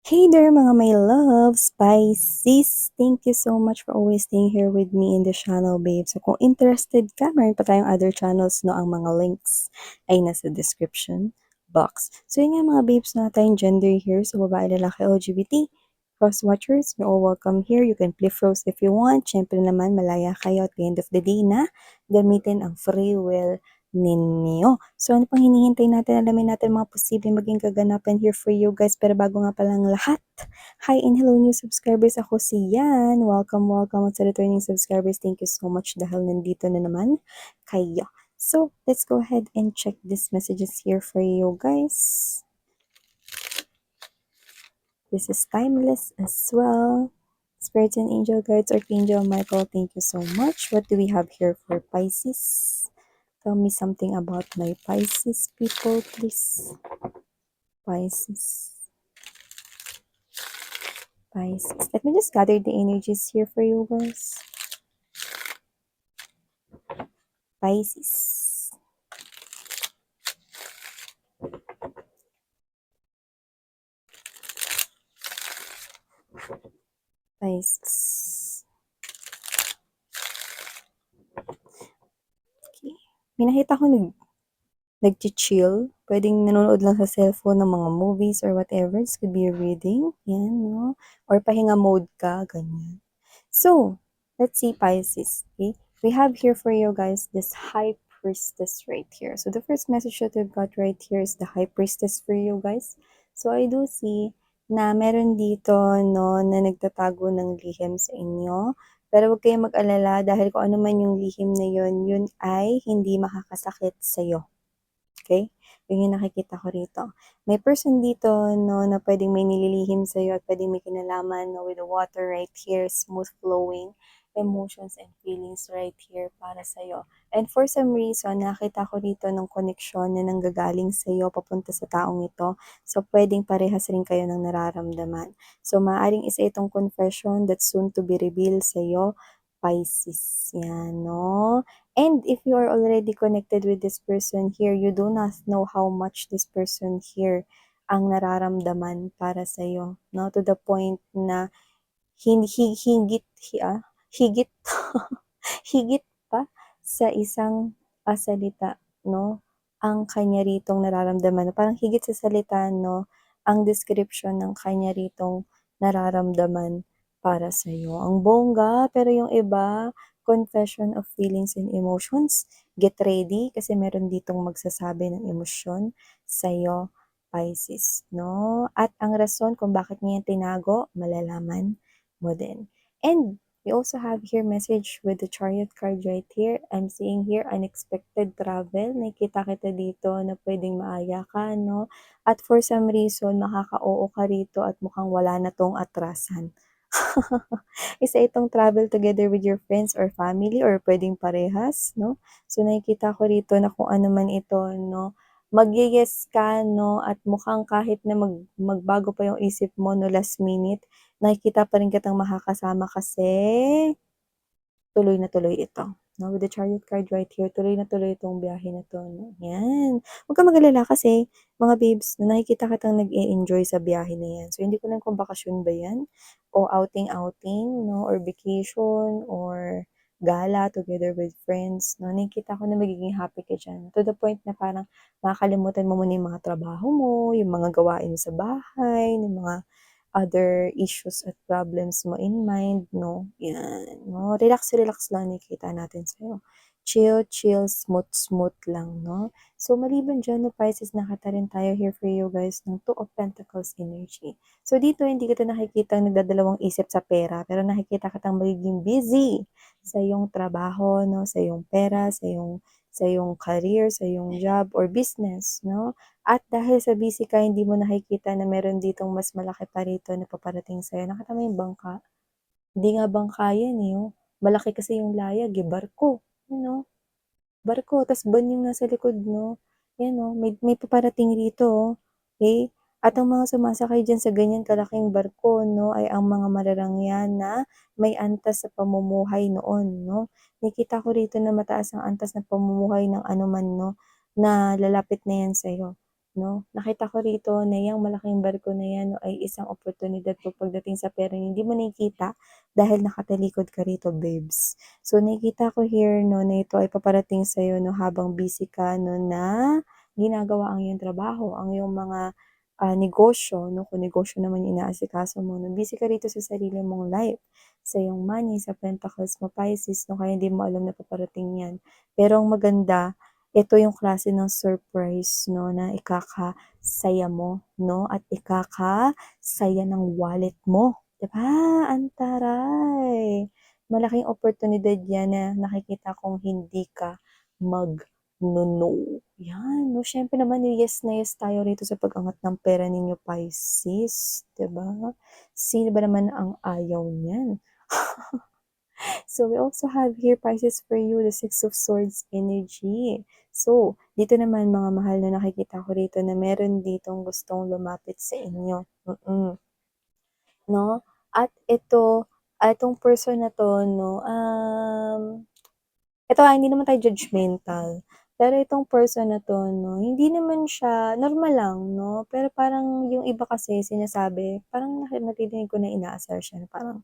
Hey there mga my loves, Pisces! Thank you so much for always staying here with me in the channel, babe. So kung interested ka, meron pa tayong other channels, no? Ang mga links ay nasa description box. So yun nga mga babes na tayong gender here. So babae, lalaki, LGBT, cross-watchers, you're all welcome here. You can flip rose if you want. Siyempre naman, malaya kayo at the end of the day na gamitin ang free will ninyo. So, ano pang hinihintay natin? Alamin natin mga posibleng maging kaganapan here for you guys. Pero bago nga pala ang lahat, hi and hello new subscribers. Ako si Yan. Welcome, welcome sa returning subscribers. Thank you so much dahil nandito na naman kayo. So, let's go ahead and check these messages here for you guys. This is timeless as well. Spirits and angel guides, Archangel Michael, thank you so much. What do we have here for Pisces? Tell me something about my Pisces people, please. Pisces. Pisces. Let me just gather the energies here for you guys. Pisces. Pisces. Okay. May nakita ko nag-chill. Pwedeng nanonood lang sa cellphone ng mga movies or whatever. This could be a reading. Yan, no? Or pahinga mode ka, ganyan. So, let's see Pisces. Okay? We have here for you guys this High Priestess right here. So, the first message that we've got right here is the High Priestess for you guys. So, I do see na meron dito, no, na nagtatago ng lihim sa inyo. Pero huwag kayong mag-alala dahil kung ano man yung lihim na yun ay hindi makakasakit sa'yo. Okay? Yun yung nakikita ko rito. May person dito, no, na pwedeng may nililihim sa'yo at pwedeng may kinalaman, no, with the water right here, smooth flowing emotions and feelings right here para sa'yo. And for some reason, nakita ko dito ng connection na nanggagaling sa'yo papunta sa taong ito. So, pwedeng parehas rin kayo ng nararamdaman. So, maaaring isa itong confession that's soon to be revealed sa'yo, Pisces. Yan, no? And if you are already connected with this person here, you do not know how much this person here ang nararamdaman para sa iyo, no? To the point na higit higit pa sa isang salita, no? Ang kanya ritong nararamdaman. Parang higit sa salita, no? Ang description ng kanya ritong nararamdaman para sa iyo. Ang bongga, pero yung iba, confession of feelings and emotions. Get ready kasi meron ditong magsasabi ng emosyon sa iyo, Pisces, no? At ang rason kung bakit niya tinago, malalaman mo din. And we also have here message with the Chariot card right here. I'm seeing here unexpected travel. Nakita kita dito na pwedeng maaya ka, no? At for some reason, makaka-oo ka rito at mukhang wala na tong atrasan. Isa itong travel together with your friends or family or pwedeng parehas, no? So, nakikita ko rito na kung ano man ito, no? Mag-yes ka, no? At mukhang kahit na magbago pa yung isip mo, no, last minute, nakikita pa rin kitang makakasama kasi tuloy na tuloy ito. No, with the Chariot card right here, tuloy na tuloy itong biyahe na 'to, no, 'yan. Huwag kang mag-alala kasi mga babes, nakikita kitang nag-e-enjoy sa biyahe na 'yan. So, hindi ko alam kung bakasyon ba 'yan o outing-outing, no, or vacation or gala together with friends, no. Nakikita ko na magiging happy ka diyan to the point na parang makakalimutan mo muna yung mga trabaho mo, yung mga gawain mo sa bahay, yung mga other issues at problems mo in mind, no? Yan, no? Relax, relax lang nakikita natin sa'yo. Chill, chill, smooth, smooth lang, no? So, maliban dyan, no, Pisces, nakita rin tayo here for you guys ng Two of Pentacles energy. So, dito, hindi kita nakikita nagdadalawang isip sa pera, pero nakikita kitang magiging busy sa iyong trabaho, no? Sa iyong pera, sa iyong career, sa iyong job or business, no? At dahil sa busy ka, hindi mo nakikita na meron ditong mas malaki pa rito na paparating sa'yo. Nakita mo yung bangka? Hindi nga bangka yan eh, oh. Malaki kasi yung layag eh, barko. Ano? Barko, tas ban yung nasa likod, no? Yan, oh, may paparating rito, oh. Okay? At ang mga sumasakay dyan sa ganyan kalaking barko, no, ay ang mga mararangyan na may antas sa pamumuhay noon, no? Nakita ko rito na mataas ang antas na pamumuhay ng anuman, no, na lalapit na yan sa'yo. 'no? Nakita ko rito na 'yang malaking barko na 'yan 'no, ay isang oportunidad po pagdating sa pera na hindi mo nakikita dahil nakatalikod ka rito, babes. So, nakikita ko here 'no, na ito ay paparating sa'yo 'no, habang busy ka 'no, na ginagawa ang iyong trabaho, ang iyong mga, negosyo 'no, kung negosyo naman yung inaasikaso mo 'no. Busy ka rito sa sarili mong life, sa iyong money, sa pentacles mo, Pisces 'no, kaya hindi mo alam na paparating 'yan. Pero ang maganda, ito yung klase ng surprise 'no, na ikakasaya mo 'no, at ikakasaya ng wallet mo, 'di ba? Ang taray! Malaking oportunidad 'yan na nakikita kong hindi ka mag-no-no. 'Yan 'no, siyempre naman yes na yes tayo rito sa pag-angat ng pera ninyo, Pisces, 'di ba? Sino ba naman ang ayaw niyan? So, we also have here Pisces for you, the Six of Swords energy. So, dito naman mga mahal na nakikita ko rito na meron ditong gustong lumapit sa inyo. 'No? At itong person na 'to 'no, ito, hindi naman tayo judgmental. Pero itong person na 'to 'no, hindi naman siya normal lang 'no, pero parang yung iba kasi sinasabi, parang naririnig ko na inaasar siya na parang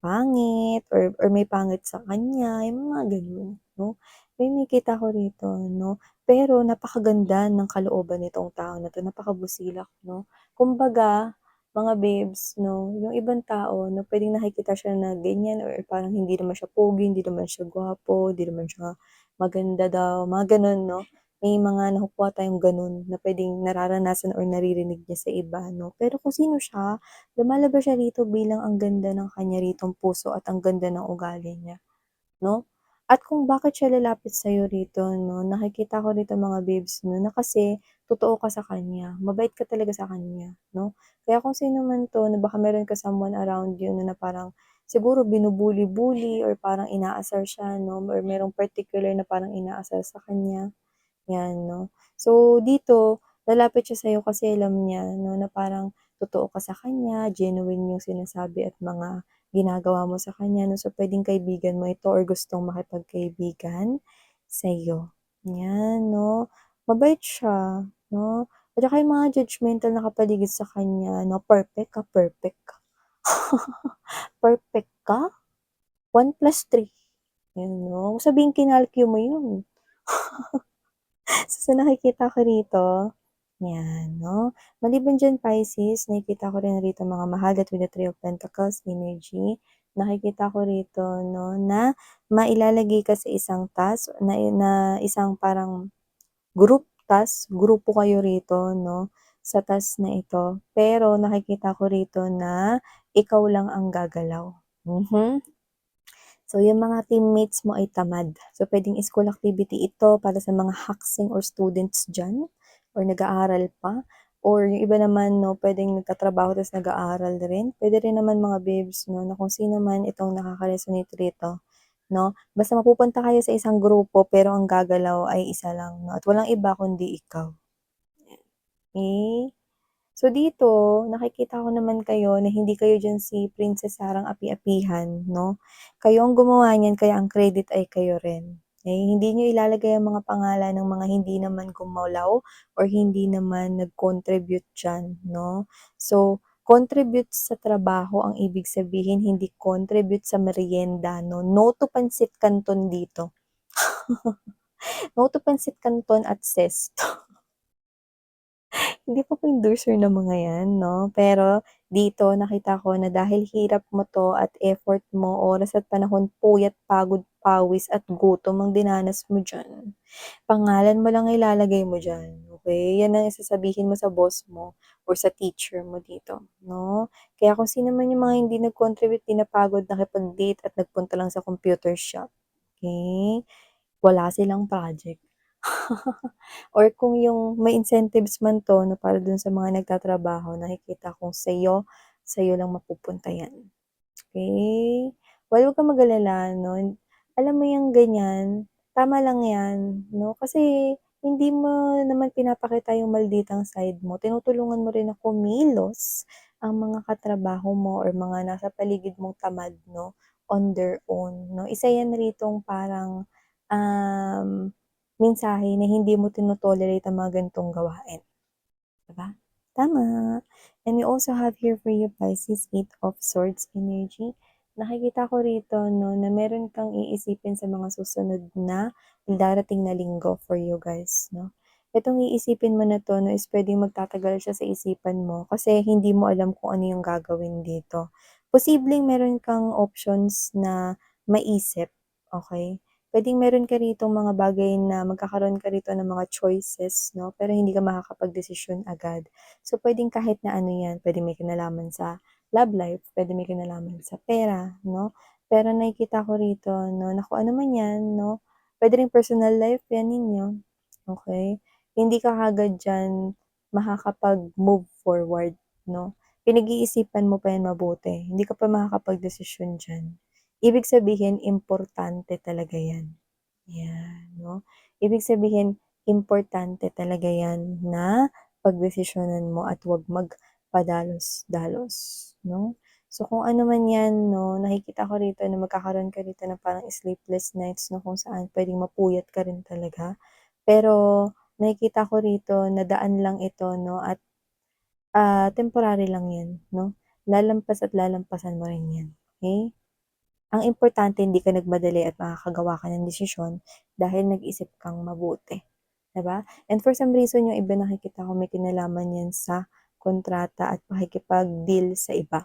pangit or may pangit sa kanya, yung mga gano'n 'no. May nakikita ko rito 'no, pero napakaganda ng kalooban nitong tao na 'to, napakabusilak 'no. Kumbaga, mga babes 'no, yung ibang tao na puwedeng nakikita siya na ganyan or parang hindi naman siya pogi, hindi naman siya gwapo, hindi naman siya maganda daw, mga gano'n 'no. May mga nakukuha tayong gano'n na puwedeng nararanasan or naririnig niya sa iba 'no. Pero kung sino siya, lumalabas siya rito bilang ang ganda ng kanya ritong puso at ang ganda ng ugali niya, 'no? At kung bakit siya lalapit sa'yo rito 'no, nakikita ko rito mga babes 'no, na kasi totoo ka sa kanya, mabait ka talaga sa kanya, 'no? Kaya kung sino man 'to na baka meron ka someone around you 'no, na parang siguro binubuli-bully or parang inaasar siya 'no, or merong particular na parang inaasar sa kanya, 'yan 'no. So dito, lalapit siya sa'yo kasi alam niya 'no, na parang totoo ka sa kanya, genuine yung sinasabi at mga ginagawa mo sa kanya 'no. So puwedeng kaibigan mo ito or gustong makipagkaibigan sa'yo, 'yan 'no. Mabait siya 'no, at saka yung mga judgemental na kapaligid sa kanya 'no, perfect ka, perfect ka. Perfect ka, 1+3, 'yan 'no. Huwag sabihing kinalkyu mo yun. So, sa nakikita ko rito, 'yan 'no. Maliban diyan Pisces, nakikita ko rin rito mga mahal that with the Three of Pentacles energy, nakikita ko rito 'no, na mailalagay ka sa isang task na isang parang grupo kayo rito 'no, sa task na ito. Pero nakikita ko rito na ikaw lang ang gagalaw. So, yung mga teammates mo ay tamad. So, puwedeng school activity ito para sa mga haxing or students diyan or nag-aaral pa or yung iba naman 'no, puwedeng nagtatrabaho ta's nag-aaral rin. Puwede rin naman mga babes 'no, na kung sino man itong nakaka-resonate rito 'no, basta mapupunta kayo sa isang grupo pero ang gagalaw ay isa lang 'no, at walang iba kundi ikaw. Eh So dito, nakikita ko naman kayo na hindi kayo diyan si Princess Sarang api-apihan 'no. Kayo ang gumawa niyan kaya ang credit ay kayo rin. Eh, hindi niyo ilalagay ang mga pangalan ng mga hindi naman gumalaw or hindi naman nag-contribute diyan 'no. So, contribute sa trabaho ang ibig sabihin, hindi contribute sa merienda 'no. No to pansit canton dito. No to pansit canton at zesto. Hindi pa po endorser ng mga 'yan 'no, pero dito nakita ko na dahil hirap mo 'to at effort mo, oras at panahon, puyat, pagod, pawis at gutom ang dinanas mo diyan, pangalan mo lang ilalagay mo diyan, okey? 'Yan ang sasabihin mo sa boss mo or sa teacher mo dito 'no. Kaya kung sino man yung mga hindi nag-contribute, 'di napagod nakipag-date at nagpunta lang sa computer shop, okey? Wala silang project. Or kung yung may incentives man 'to 'no, para dun sa mga nagtatrabaho, nakikita kong sa'yo lang mapupunta 'yan, okey? Well, huwag kang mag-alala 'no, alam mo yung ganyan, tama lang 'yan 'no, kasi hindi mo naman pinapakita yung malditang side mo, tinutulungan mo rin na kumilos ang mga katrabaho mo or mga nasa paligid mong tamad 'no, on their own 'no. Isa 'yan ritong parang, mensahe na hindi mo tino-tolerate ang mga ganitong gawain. ba? Tama. And we also have here for you, Pisces, Eight of Swords energy. Nakikita ko rito, no, na meron kang iisipin sa mga susunod na darating na linggo for you guys, no. Itong iisipin mo na 'to 'no, is puwedeng magtatagal siya sa isipan mo kasi hindi mo alam kung ano yung gagawin dito. Posibleng meron kang options na maisip, okey? Puwedeng meron ka ritong mga bagay na magkakaroon ka rito ng mga choices 'no, pero hindi ka makakapagdesisyon agad. So, puwedeng kahit na ano 'yan, puwedeng may kinalaman sa love life, puwedeng may kinalaman sa pera 'no. Pero nakikita ko rito 'no, na kung ano man 'yan 'no, puwede ring personal life 'yan ninyo, okey? Hindi ka kaagad diyan makakapag-move forward 'no. Pinag-iisipan mo pa 'yan mabuti, hindi ka pa makakapagdesisyon diyan. Ibig sabihin importante talaga 'yan, 'yan 'no. Ibig sabihin importante talaga 'yan na pagdesisyonan mo at 'wag magpadalos-dalos 'no. So, kung ano man 'yan 'no, nakikita ko rito na magkakaroon ka rito ng parang sleepless nights 'no, kung saan puwedeng mapuyat ka rin talaga. Pero nakikita ko rito na daan lang ito 'no at, temporary lang 'yan 'no. Lalampas at lalampasan mo rin 'yan, okey? Ang importante hindi ka nagmadali at makakagawa ka ng desisyon dahil nag-isip kang mabuti, 'di ba? And for some reason yung iba nakikita ko may kinalaman 'yan sa kontrata at pakikipag-deal sa iba.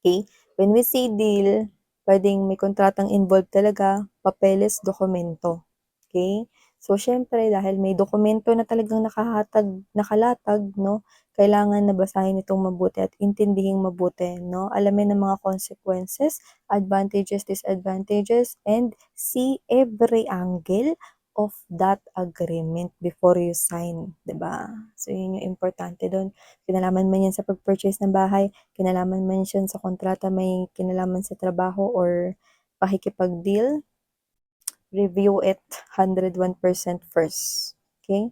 Okay, when we say deal, puwedeng may kontratang involved talaga, papeles, dokumento, okay. So, siyempre dahil may dokumento na talagang nakalatag 'no, kailangan na basahin itong mabuti at intindihing mabuti 'no, alamin ang mga consequences, advantages, disadvantages, and see every angle of that agreement before you sign, 'di ba? So, yun yung importante dun. Kinalaman man yan sa pag-purchase ng bahay, kinalaman man siya sa kontrata, may kinalaman sa trabaho or pakikipag-deal, review it 101% first, okay?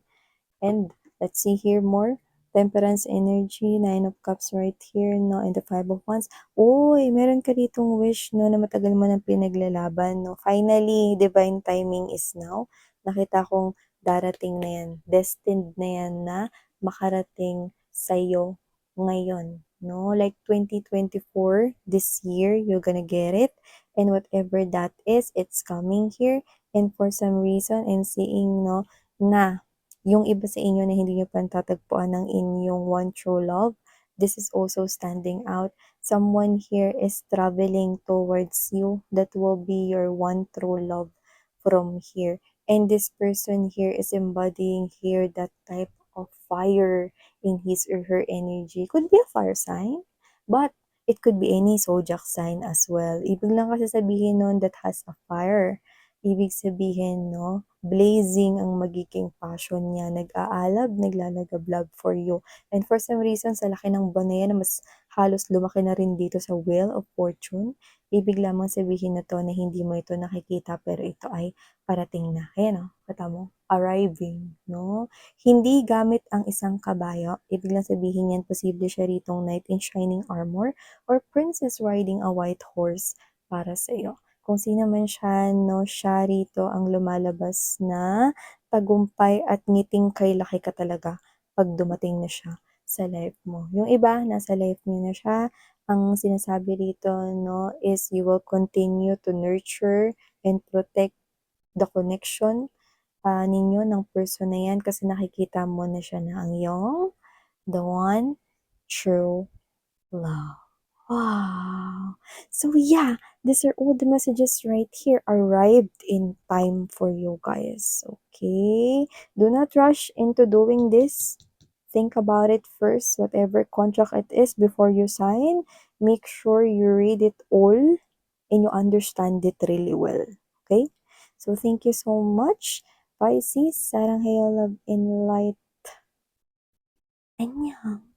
And let's see here more. Temperance energy, Nine of Cups right here, no, and the Five of Wands. Uy, meron ka ditong wish, no, na matagal mo nang pinaglalaban, no. Finally, divine timing is now. Nakita kong darating na yan, destined na yan na makarating sa'yo ngayon, no. Like 2024, this year, you're gonna get it. And whatever that is, it's coming here. And for some reason, I'm seeing, no, na yung iba sa inyo na hindi niyo pa natatagpuan ang inyong one true love, this is also standing out. Someone here is traveling towards you that will be your one true love from here. And this person here is embodying here that type of fire in his or her energy. Could be a fire sign, but it could be any zodiac sign as well. Ibig lang kasi sabihin nun that has a fire. Ibig sabihin 'no, blazing ang magiging passion niya, nag-aalab, naglalagablab for you. And for some reason sa laki ng buwan na yan na mas halos lumaki na rin dito sa Wheel of Fortune, ibig lamang sabihin na 'to na hindi mo ito nakikita pero ito ay parating na. Ayan oh, kita mo, arriving 'no. Hindi gamit ang isang kabayo, ibig lang sabihin yan posible siya ritong knight in shining armor or princess riding a white horse para sa'yo. Kung sino man siya 'no, siya rito ang lumalabas na tagumpay at ngiting kay laki ka talaga 'pag dumating na siya sa life mo. Yung iba nasa life niyo na siya, ang sinasabi rito 'no, is you will continue to nurture and protect the connection, ninyo ng person na yan kasi nakikita mo na siya na ang iyong the one true love. Wow! So yeah, these are all the messages right here arrived in time for you guys. Okay? Do not rush into doing this. Think about it first, whatever contract it is before you sign. Make sure you read it all and you understand it really well. Okay? So thank you so much. Pisces, sarang hayo, love and light. Annyeong.